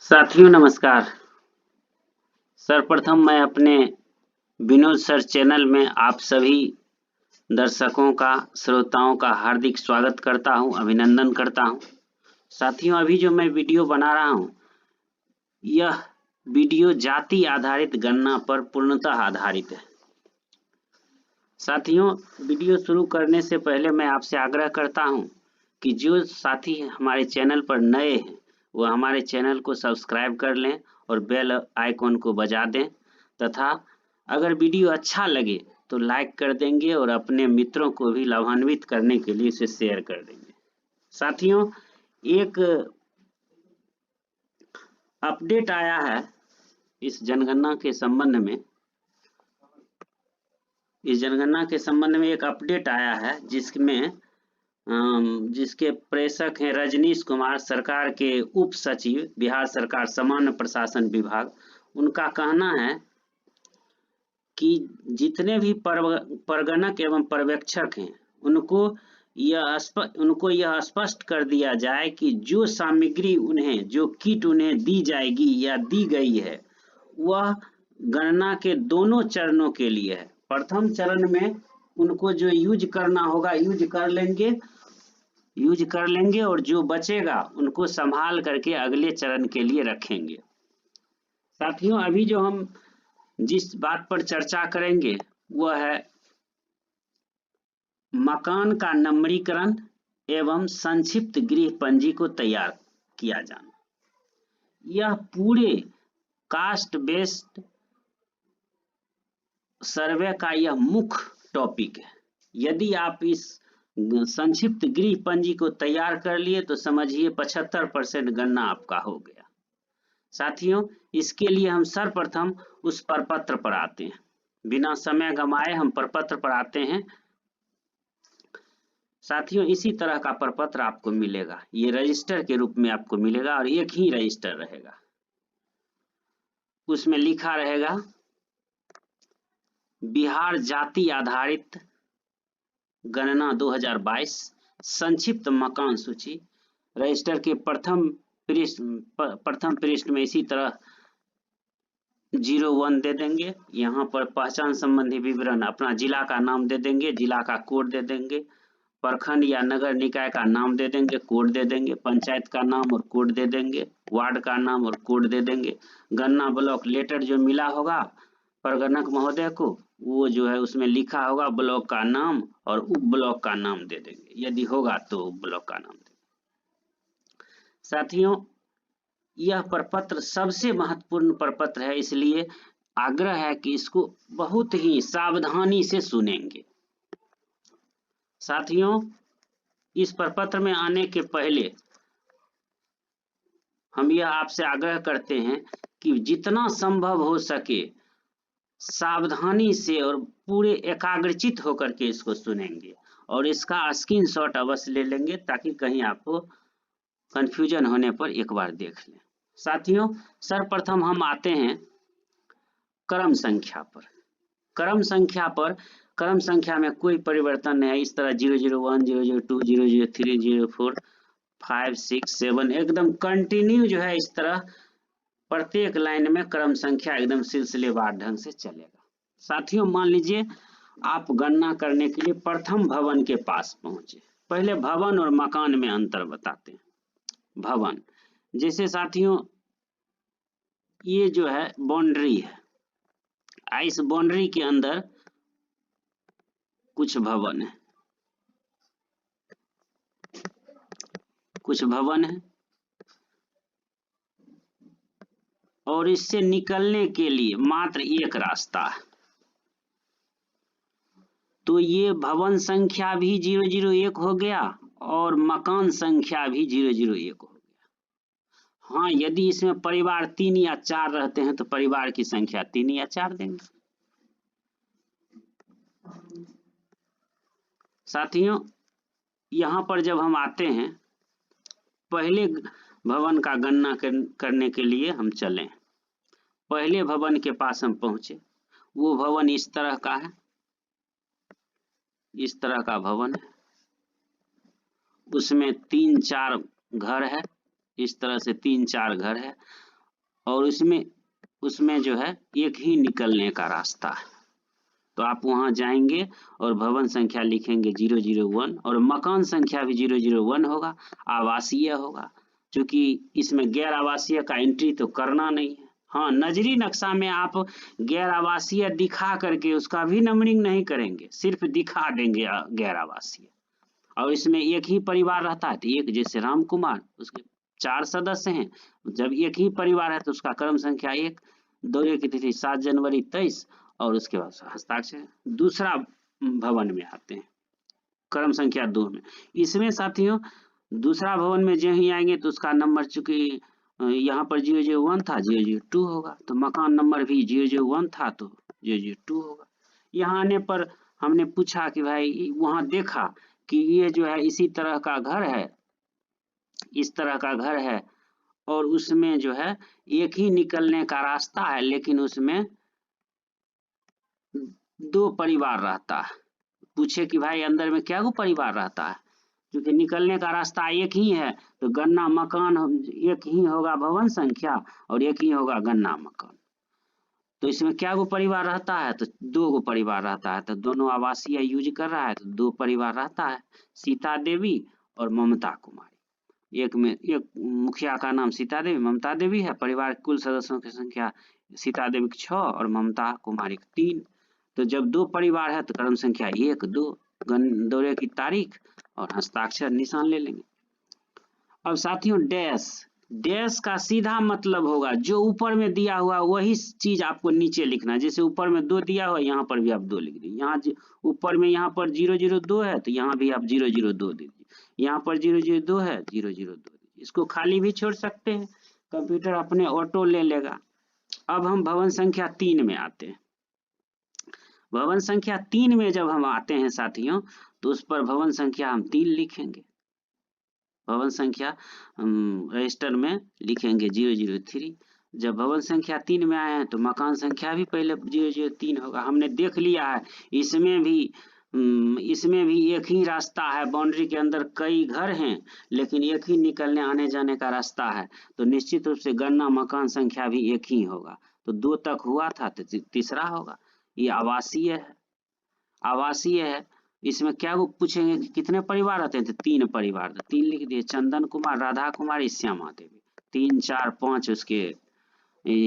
साथियों नमस्कार। सर्वप्रथम मैं अपने विनोद सर चैनल में आप सभी दर्शकों का, श्रोताओं का हार्दिक स्वागत करता हूं, अभिनंदन करता हूं। साथियों, अभी जो मैं वीडियो बना रहा हूं, यह वीडियो जाति आधारित गणना पर पूर्णतः आधारित है। साथियों, वीडियो शुरू करने से पहले मैं आपसे आग्रह करता हूं कि जो साथी हमारे चैनल पर नए हैं वो हमारे चैनल को सब्सक्राइब कर लें और बेल आइकॉन को बजा दें तथा अगर वीडियो अच्छा लगे तो लाइक कर देंगे और अपने मित्रों को भी लाभान्वित करने के लिए इसे शेयर कर देंगे। साथियों, एक अपडेट आया है इस जनगणना के संबंध में। एक अपडेट आया है जिसके प्रेषक हैं रजनीश कुमार, सरकार के उप सचिव, बिहार सरकार सामान्य प्रशासन विभाग। उनका कहना है कि जितने भी परगणक एवं पर्यवेक्षक हैं उनको यह स्पष्ट कर दिया जाए कि जो सामग्री उन्हें, जो किट उन्हें दी जाएगी या दी गई है वह गणना के दोनों चरणों के लिए है। प्रथम चरण में उनको जो यूज करना होगा यूज कर लेंगे और जो बचेगा उनको संभाल करके अगले चरण के लिए रखेंगे। साथियों, अभी जो हम जिस बात पर चर्चा करेंगे वह है मकान का नंबरीकरण एवं संक्षिप्त गृह पंजी को तैयार किया जाना। यह पूरे कास्ट बेस्ड सर्वे का यह मुख्य टॉपिक है। यदि आप इस संक्षिप्त गृह पंजी को तैयार कर लिए तो समझिए 75% गणना आपका हो गया। साथियों, इसके लिए हम सर्वप्रथम उस प्रपत्र पर आते हैं। बिना समय गंवाए हम प्रपत्र पर आते हैं। साथियों, इसी तरह का प्रपत्र आपको मिलेगा, ये रजिस्टर के रूप में आपको मिलेगा और एक ही रजिस्टर रहेगा। उसमें लिखा रहेगा बिहार जाति आधारित गणना 2022 संक्षिप्त मकान सूची। रजिस्टर के प्रथम पृष्ठ में इसी तरह 01 दे देंगे। यहाँ पर पहचान संबंधी विवरण, अपना जिला का नाम दे देंगे, जिला का कोड दे देंगे, प्रखंड या नगर निकाय का नाम दे देंगे, कोड दे देंगे, पंचायत का नाम और कोड दे देंगे, वार्ड का नाम और कोड दे देंगे। गणना ब्लॉक लेटर जो मिला होगा परगणक महोदय को, वो जो है उसमें लिखा होगा ब्लॉक का नाम और उप ब्लॉक का नाम दे देंगे, यदि होगा तो उप ब्लॉक का नाम देंगे। साथियों, यह प्रपत्र सबसे महत्वपूर्ण प्रपत्र है, इसलिए आग्रह है कि इसको बहुत ही सावधानी से सुनेंगे। साथियों, इस प्रपत्र में आने के पहले हम यह आपसे आग्रह करते हैं कि जितना संभव हो सके सावधानी से और पूरे एकाग्रचित होकर के इसको सुनेंगे और इसका स्क्रीनशॉट अवश्य ले लेंगे ताकि कहीं आपको कंफ्यूजन होने पर एक बार देख लें। साथियों, सर्वप्रथम हम आते हैं क्रम संख्या पर। क्रम संख्या में कोई परिवर्तन नहीं है। इस तरह 001, 002, 003, 004, 5, 6, 7 एकदम कंटिन्यू जो है, इस तरह प्रत्येक लाइन में क्रम संख्या एकदम सिलसिलेवार ढंग से चलेगा। साथियों, मान लीजिए आप गणना करने के लिए प्रथम भवन के पास पहुंचे। पहले भवन और मकान में अंतर बताते हैं। भवन, जैसे साथियों ये जो है बाउंड्री है, इस बाउंड्री के अंदर कुछ भवन है, और इससे निकलने के लिए मात्र एक रास्ता है। तो ये भवन संख्या भी 001 हो गया और मकान संख्या भी 001 हो गया। हाँ, यदि इसमें परिवार 3 या 4 रहते हैं तो परिवार की संख्या 3 या 4 देंगे। साथियों, यहाँ पर जब हम आते हैं, पहले भवन का गणना करने के लिए हम चलें। पहले भवन के पास हम पहुंचे। वो भवन इस तरह का है, इस तरह का भवन है, उसमें 3-4 घर है, इस तरह से 3-4 घर है और उसमें जो है एक ही निकलने का रास्ता है। तो आप वहां जाएंगे और भवन संख्या लिखेंगे 001 और मकान संख्या भी 001 होगा, आवासीय होगा। क्योंकि इसमें गैर आवासीय का एंट्री तो करना नहीं है। हाँ, नजरी नक्शा में आप गैर आवासीय दिखा करके उसका भी नंबरिंग नहीं करेंगे, सिर्फ दिखा देंगे गैर आवासीय। और इसमें एक ही परिवार रहता है तो एक, जैसे राम कुमार, उसके 4 सदस्य हैं। जब एक ही परिवार है तो उसका क्रम संख्या 1, दौरे की तिथि 7 जनवरी 23 और उसके बाद हस्ताक्षर। दूसरा भवन में आते हैं, क्रम संख्या 2 में। इसमें साथियों दूसरा भवन में जो ही आएंगे तो उसका नंबर, चूंकि यहाँ पर 001 था, 002 होगा। तो मकान नंबर भी 001 था तो 002 होगा। यहाँ आने पर हमने पूछा कि भाई, वहां देखा कि ये जो है इसी तरह का घर है, इस तरह का घर है और उसमें जो है एक ही निकलने का रास्ता है, लेकिन उसमें 2 परिवार रहता है। पूछे कि भाई अंदर में क्या परिवार रहता है, क्योंकि निकलने का रास्ता एक ही है तो गन्ना मकान एक ही होगा भवन संख्या और एक ही होगा गन्ना मकान। तो इसमें क्या परिवार रहता है, तो 2 परिवार रहता है। तो दोनों आवासीय यूज कर रहा है तो 2 परिवार रहता है, सीता देवी और ममता कुमारी। एक में एक मुखिया का नाम सीता देवी, ममता देवी है। परिवार कुल सदस्यों की संख्या सीता देवी की 6 और ममता कुमारी की 3। तो जब 2 परिवार है तो क्रम संख्या 1, 2, दौरे की तारीख और हस्ताक्षर निशान ले लेंगे। अब साथियों डैश का सीधा मतलब होगा जो ऊपर में दिया हुआ वही चीज आपको नीचे लिखना है। जैसे ऊपर में 2 दिया हुआ, यहाँ पर भी आप 2 लिख दीजिए। यहाँ ऊपर में यहाँ पर 002 है तो यहाँ भी आप 002 दीजिए। यहाँ पर 002 है, 002 दीजिए। इसको खाली भी छोड़ सकते हैं, कंप्यूटर अपने ऑटो ले लेगा। अब हम भवन संख्या 3 में आते हैं। भवन संख्या 3 में जब हम आते हैं साथियों तो उस पर भवन संख्या हम 3 लिखेंगे। भवन संख्या रजिस्टर में लिखेंगे 003। जब भवन संख्या 3 में आए हैं तो मकान संख्या भी पहले 003 होगा। हमने देख लिया है इसमें भी एक ही रास्ता है। बाउंड्री के अंदर कई घर हैं लेकिन एक ही निकलने आने जाने का रास्ता है, तो निश्चित रूप से गन्ना मकान संख्या भी एक ही होगा। तो 2 तक हुआ था तो तीसरा होगा। ये आवासीय है, आवासीय है। इसमें क्या वो पूछेंगे कि कितने परिवार रहते हैं, तो 3 परिवार, तो 3 लिख दिए। चंदन कुमार, राधा कुमारी, श्यामा देवी। 3, 4, 5 उसके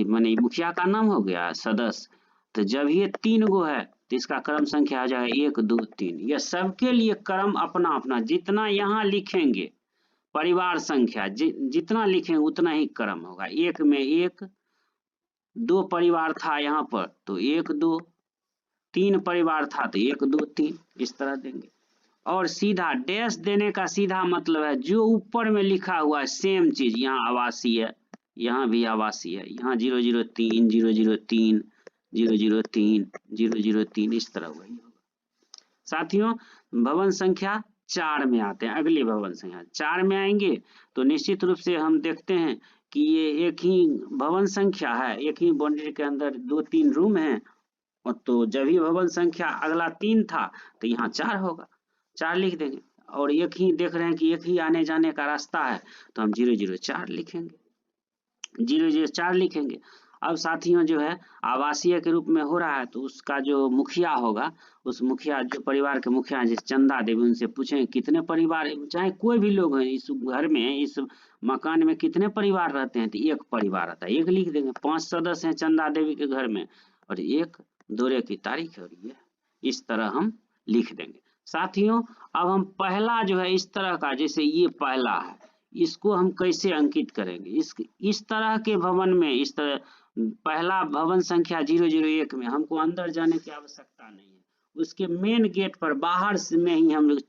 माने मुखिया का नाम हो गया, सदस्य। तो जब ये 3 गो है तो इसका क्रम संख्या आ जाएगा 1, 2, 3। यह सबके लिए क्रम अपना अपना, जितना यहाँ लिखेंगे परिवार संख्या जितना लिखेंगे उतना ही क्रम होगा। 1 में 1, 2 परिवार था यहाँ पर तो 1, 2, 3 परिवार था तो 1, 2, 3 इस तरह देंगे। और सीधा डैश देने का सीधा मतलब है जो ऊपर में लिखा हुआ है सेम चीज, यहाँ आवासीय है, यहाँ भी आवासीय है, यहाँ 003, 003, 003, 003 इस तरह वही होगा। साथियों भवन संख्या 4 में आते हैं। अगले भवन संख्या 4 में आएंगे तो निश्चित रूप से हम देखते हैं कि ये एक ही भवन संख्या है, एक ही बाउंड्री के अंदर 2-3 रूम हैं। तो जब ही भवन संख्या अगला 3 था तो यहाँ 4 होगा, 4 लिख देंगे। और एक ही देख रहे हैं कि एक ही आने जाने का रास्ता है तो हम 004 लिखेंगे, 004 लिखेंगे। अब साथियों जो है आवासीय के रूप में हो रहा है तो उसका जो मुखिया होगा, उस मुखिया जो परिवार के मुखिया जैसे चंदा देवी, उनसे पूछें कितने परिवार, चाहे कोई भी लोग हैं इस घर में, इस मकान में कितने परिवार रहते हैं, तो 1 परिवार रहता है, 1 लिख देंगे। 5 सदस्य हैं चंदा देवी के घर में और 1 दौरे की तारीख और ये इस तरह हम लिख देंगे। साथियों अब हम पहला जो है इस तरह का, जैसे ये पहला है, इसको हम कैसे अंकित करेंगे। इस तरह के भवन में, इस तरह पहला भवन संख्या 001 में हमको अंदर जाने की आवश्यकता नहीं है। उसके मेन गेट पर बाहर से में ही हम लोग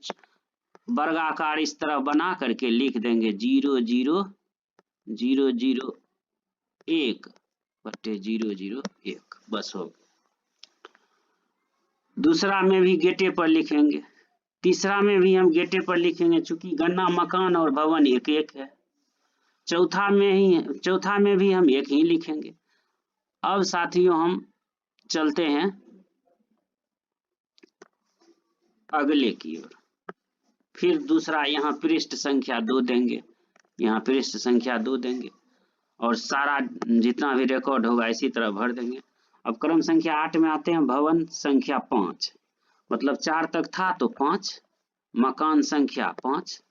वर्गाकार इस तरह बना करके लिख देंगे 00001/001 बस हो गया। दूसरा में भी गेटे पर लिखेंगे, तीसरा में भी हम गेटे पर लिखेंगे चूंकि गन्ना मकान और भवन एक एक है। चौथा में भी हम एक ही लिखेंगे। अब साथियों हम चलते हैं अगले की ओर। फिर दूसरा यहाँ पृष्ठ संख्या 2 देंगे, यहाँ पृष्ठ संख्या 2 देंगे। और सारा जितना भी रिकॉर्ड होगा इसी तरह भर देंगे। अब क्रम संख्या 8 में आते हैं, भवन संख्या 5, मतलब 4 तक था तो 5, मकान संख्या 5,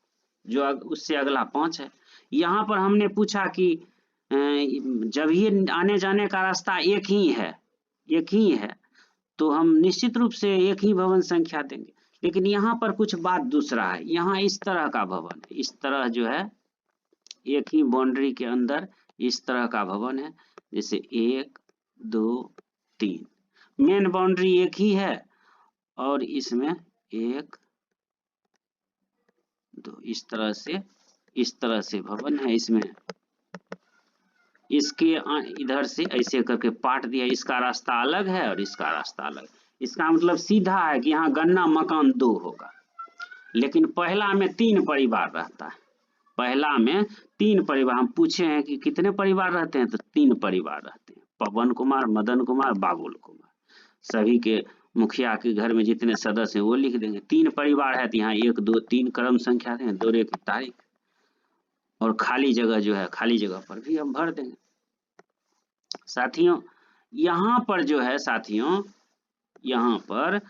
जो उससे अगला 5 है। यहाँ पर हमने पूछा कि जब ये आने जाने का रास्ता एक ही है तो हम निश्चित रूप से एक ही भवन संख्या देंगे। लेकिन यहाँ पर कुछ बात दूसरा है, यहाँ इस तरह का भवन है, इस तरह जो है एक ही बाउंड्री के अंदर इस तरह का भवन है, जैसे 1 2 3, मेन बाउंड्री एक ही है और इसमें 1 2 इस तरह से भवन है। इसमें इसके इधर से ऐसे करके पाट दिया, इसका रास्ता अलग है और इसका रास्ता अलग। इसका मतलब सीधा है कि यहाँ गन्ना मकान 2 होगा, लेकिन पहला में 3 परिवार रहता है। पहला में 3 परिवार, हम पूछे हैं कि कितने परिवार रहते हैं, तो 3 परिवार रहते हैं, पवन कुमार, मदन कुमार, बाबुल कुमार। सभी के मुखिया के घर में जितने सदस्य हैं वो लिख देंगे। 3 परिवार है तो यहाँ 1 2 3 क्रम संख्या दें, दौरे की तारीख, और खाली जगह जो है खाली जगह पर भी हम भर देंगे। साथियों यहाँ पर जो है यहाँ पर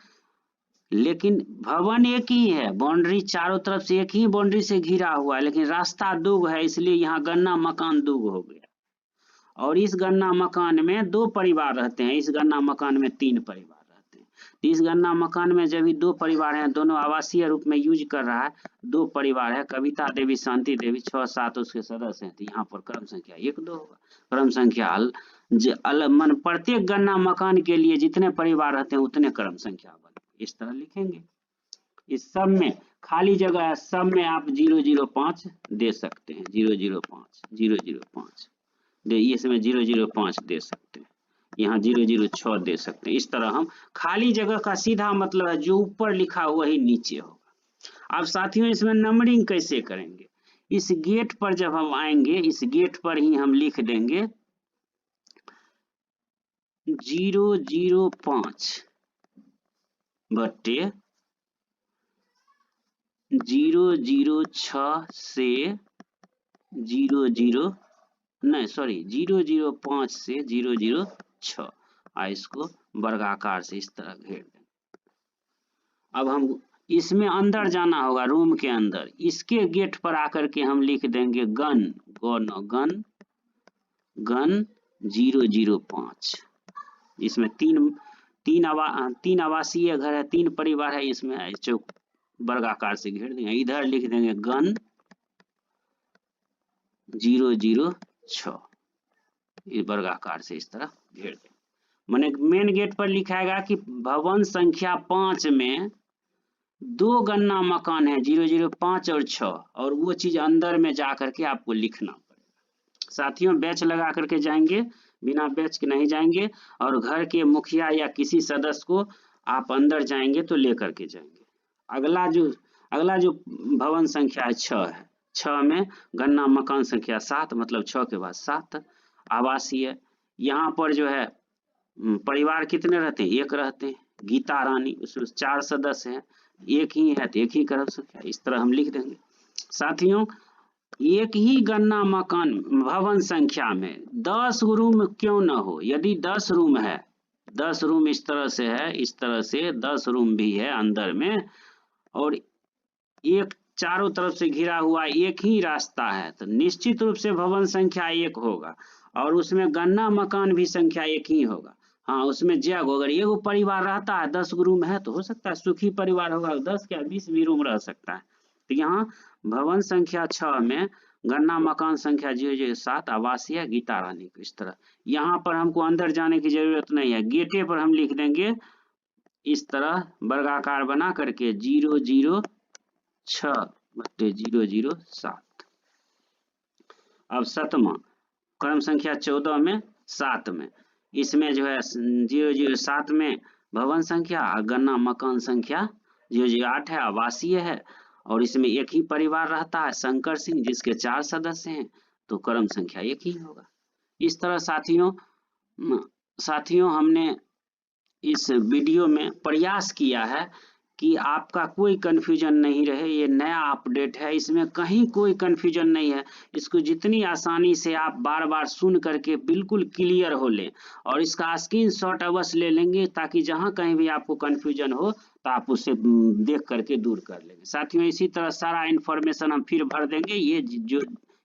लेकिन भवन एक ही है, बाउंड्री चारों तरफ से एक ही बाउंड्री से घिरा हुआ है, लेकिन रास्ता 2 है, इसलिए यहाँ गन्ना मकान 2 हो गया। और इस गन्ना मकान में 2 परिवार रहते हैं, इस गन्ना मकान में 3 परिवार रहते हैं। तो इस गन्ना मकान में जब भी 2 परिवार हैं, दोनों आवासीय रूप में यूज कर रहा है, 2 परिवार है, कविता देवी, शांति देवी, 6 7 उसके सदस्य हैं, तो यहाँ पर क्रम संख्या 1 2 होगा। क्रम संख्या मन प्रत्येक गन्ना मकान के लिए जितने परिवार रहते हैं उतने क्रम संख्या बने, इस तरह लिखेंगे। इस सब में खाली जगह है, सब में आप 005 दे सकते हैं, 005 दे, इसमें 005 दे सकते हैं, यहाँ 006 दे सकते हैं। इस तरह हम खाली जगह का सीधा मतलब है जो ऊपर लिखा वही नीचे होगा। अब साथियों इसमें नंबरिंग कैसे करेंगे, इस गेट पर जब हम आएंगे, इस गेट पर ही हम लिख देंगे 005 बटे 006 से 005 से 006, इसको वर्गाकार से इस तरह घेर देंगे। अब हम इसमें अंदर जाना होगा, रूम के अंदर, इसके गेट पर आकर के हम लिख देंगे गन 005। इसमें तीन आवासीय घर है, 3 परिवार है, इसमें चौक वर्गाकार से घेर देंगे। इधर लिख देंगे गन 006, वर्गाकार से इस तरह घेर देंगे। माने मेन गेट पर लिखाएगा कि भवन संख्या 5 में 2 गन्ना मकान है, 005 और 6, और वो चीज अंदर में जा करके आपको लिखना पड़ेगा। साथियों बैच लगा करके जाएंगे, बिना बैच के नहीं जाएंगे, और घर के मुखिया या किसी सदस्य को आप अंदर जाएंगे तो लेकर के जाएंगे। अगला जो भवन संख्या है 6 में गन्ना मकान संख्या 7, मतलब 6 के बाद 7 आवासीय। यहाँ पर जो है परिवार कितने रहते हैं, 1 रहते हैं, गीता रानी, उसमें 4 सदस्य हैं, एक ही है तो एक ही क्रम संख्या, इस तरह हम लिख देंगे। साथियों एक ही गन्ना मकान भवन संख्या में 10 रूम क्यों न हो, यदि 10 रूम है, 10 रूम इस तरह से है, इस तरह से 10 रूम भी है अंदर में, और एक चारों तरफ से घिरा हुआ एक ही रास्ता है, तो निश्चित रूप से भवन संख्या 1 होगा, और उसमें गन्ना मकान भी संख्या 1 ही होगा। हाँ उसमें जग अगर एगो परिवार रहता है, 10 रूम है, तो हो सकता है सुखी परिवार होगा, 10 क्या 20 भी रूम रह सकता है। तो यहाँ भवन संख्या 6 में गन्ना मकान संख्या 007 आवासीय गीता रानी को इस तरह। यहाँ पर हमको अंदर जाने की जरूरत नहीं है, गेटे पर हम लिख देंगे इस तरह वर्गाकार बना करके 006 बटे 007। अब 7वां क्रम संख्या 14 में 7 में, इसमें जो है 007 में भवन संख्या, गन्ना मकान संख्या 008 है, आवासीय है, और इसमें एक ही परिवार रहता है शंकर सिंह, जिसके 4 सदस्य हैं, तो क्रम संख्या 1 ही होगा। इस तरह साथियों हमने इस वीडियो में प्रयास किया है कि आपका कोई कन्फ्यूजन नहीं रहे। ये नया अपडेट है, इसमें कहीं कोई कन्फ्यूजन नहीं है। इसको जितनी आसानी से आप बार बार सुन करके बिल्कुल क्लियर हो लें और इसका स्क्रीनशॉट अवश्य ले लेंगे, ताकि जहां कहीं भी आपको कन्फ्यूजन हो तो आप उसे देख करके दूर कर लेंगे। साथियों, इसी तरह सारा इन्फॉर्मेशन हम फिर भर देंगे। ये जो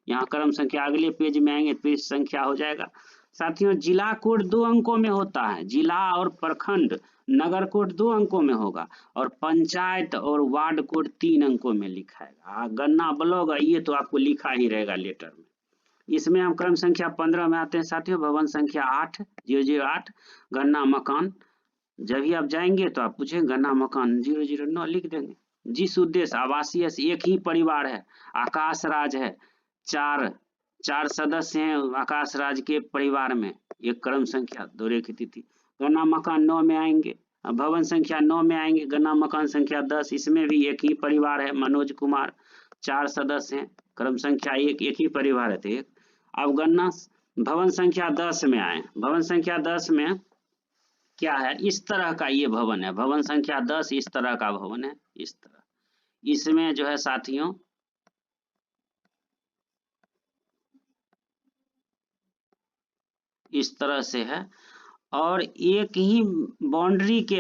यहाँ क्रम संख्या अगले पेज में आएंगे, पेज संख्या हो जाएगा। साथियों, जिला कोड 2 अंकों में होता है, जिला और प्रखंड नगर कोड 2 अंकों में होगा, और पंचायत और वार्ड कोड 3 अंकों में लिखाएगा। गन्ना ब्लॉक ये तो आपको लिखा ही रहेगा लेटर में। इसमें हम क्रम संख्या 15 में आते हैं साथियों, भवन संख्या 8 गन्ना मकान। जब भी आप जाएंगे तो आप पूछेंगे गन्ना मकान 009 लिख देंगे। जिस उद्देश्य आवासीय एक ही परिवार है, आकाश राज है, चार सदस्य हैं आकाश राज के परिवार में, एक क्रम संख्या 2 रेखित तिथि। गन्ना मकान 9 में आएंगे, भवन संख्या 9 में आएंगे, गन्ना मकान संख्या 10, इसमें भी एक ही परिवार है, मनोज कुमार, 4 सदस्य हैं, क्रम संख्या 1, एक ही परिवार है तो 1। अब गन्ना भवन संख्या 10 में आए, भवन संख्या 10 में क्या है, इस तरह का ये भवन है, भवन संख्या 10 इस तरह का भवन है, इस तरह। इसमें जो है साथियों इस तरह से है, और एक ही बाउंड्री के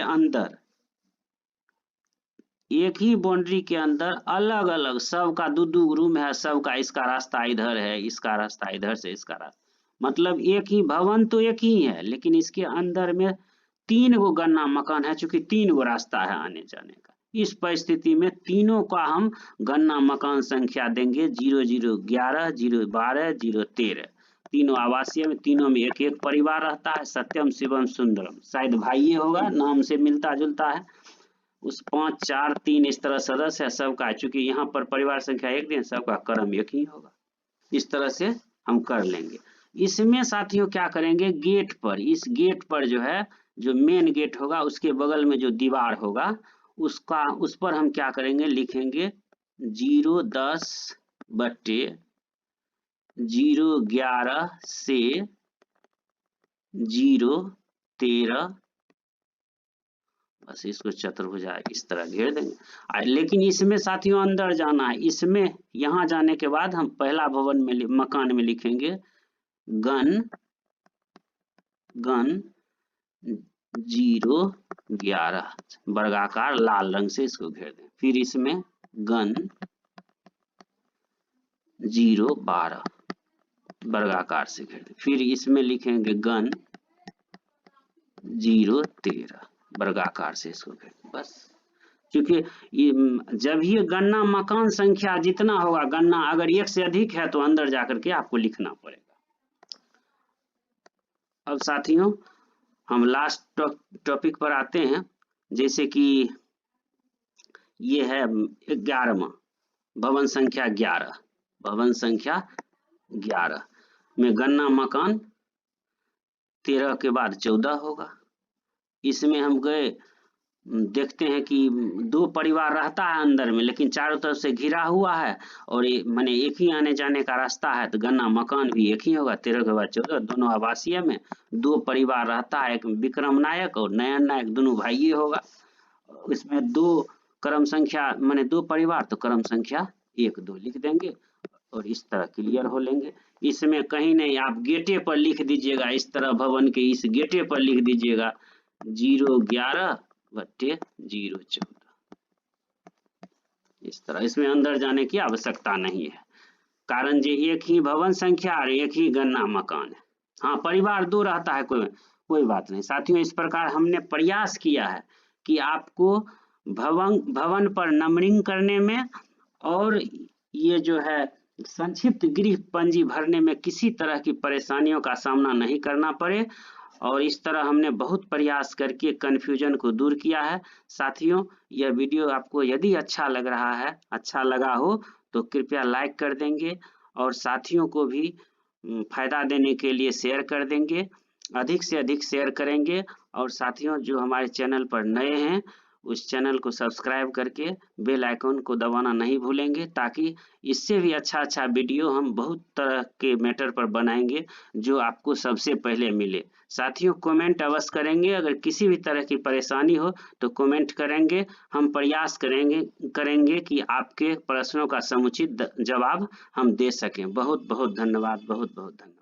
अंदर अलग अलग सबका 2-2 रूम है, सबका इसका रास्ता इधर है, इसका रास्ता इधर से, इसका रास्ता, मतलब एक ही भवन तो एक ही है, लेकिन इसके अंदर में 3 गो गन्ना मकान है, चूंकि 3 गो रास्ता है आने जाने का। इस परिस्थिति में तीनों का हम गन्ना मकान संख्या देंगे 0011, 012, 013। तीनों आवासीय में, तीनों में एक एक परिवार रहता है, सत्यम शिवम सुंदरम, शायद भाई होगा, नाम से मिलता जुलता है। उस 5, 4, 3 इस तरह सदस्य है सबका, चूंकि यहाँ पर परिवार संख्या 1 दिन, सबका क्रम एक ही होगा। इस तरह से हम कर लेंगे। इसमें साथियों क्या करेंगे, गेट पर, इस गेट पर जो है, जो मेन गेट होगा उसके बगल में जो दीवार होगा उसका, उस पर हम क्या करेंगे, लिखेंगे 010/011 से 013, बस इसको चतुर्भुजा इस तरह घेर देंगे। लेकिन इसमें साथियों अंदर जाना है, इसमें यहाँ जाने के बाद हम पहला भवन में मकान में लिखेंगे गन 011, वर्गाकार लाल रंग से इसको घेर दें। फिर इसमें गन 012 वर्गाकार से घेर दें। फिर इसमें लिखेंगे गन 013 वर्गाकार से इसको घेर दें। बस, क्योंकि जब ये गन्ना मकान संख्या जितना होगा, गन्ना अगर 1 से अधिक है तो अंदर जाकर के आपको लिखना पड़ेगा। अब साथियों हम लास्ट टॉपिक पर आते हैं, जैसे कि ये है 11वां भवन संख्या 11, भवन संख्या 11 में गन्ना मकान 13 के बाद 14 होगा। इसमें हम गए, देखते हैं कि 2 परिवार रहता है अंदर में, लेकिन चारों तरफ से घिरा हुआ है और माने एक ही आने जाने का रास्ता है, तो गन्ना मकान भी एक ही होगा। 13 के बाद 14, दोनों आवासीय में 2 परिवार रहता है, एक विक्रम नायक और नयन नायक, दोनों भाई होगा। इसमें 2 क्रम संख्या माने 2 परिवार, तो क्रम संख्या 1, 2 लिख देंगे और इस तरह क्लियर हो लेंगे। इसमें कहीं नहीं, आप गेटे पर लिख दीजिएगा, इस तरह भवन के इस गेटे पर लिख दीजिएगा 011/014, इस तरह। इसमें अंदर जाने की आवश्यकता नहीं है, कारण जो एक ही भवन संख्या और एक ही गन्ना मकान है। हाँ, परिवार 2 रहता है, कोई बात नहीं। साथियों, इस प्रकार हमने प्रयास किया है कि आपको भवन पर नंबरिंग करने में और ये जो है संक्षिप्त गृह पंजी भरने में किसी तरह की परेशानियों का सामना नहीं करना पड़े, और इस तरह हमने बहुत प्रयास करके कन्फ्यूजन को दूर किया है। साथियों, यह वीडियो आपको यदि अच्छा लगा हो तो कृपया लाइक कर देंगे और साथियों को भी फायदा देने के लिए शेयर कर देंगे, अधिक से अधिक शेयर करेंगे। और साथियों, जो हमारे चैनल पर नए हैं उस चैनल को सब्सक्राइब करके बेल आइकन को दबाना नहीं भूलेंगे, ताकि इससे भी अच्छा वीडियो हम बहुत तरह के मैटर पर बनाएंगे जो आपको सबसे पहले मिले। साथियों, कमेंट अवश्य करेंगे, अगर किसी भी तरह की परेशानी हो तो कमेंट करेंगे। हम प्रयास करेंगे कि आपके प्रश्नों का समुचित जवाब हम दे सकें। बहुत बहुत धन्यवाद, बहुत बहुत धन्यवाद।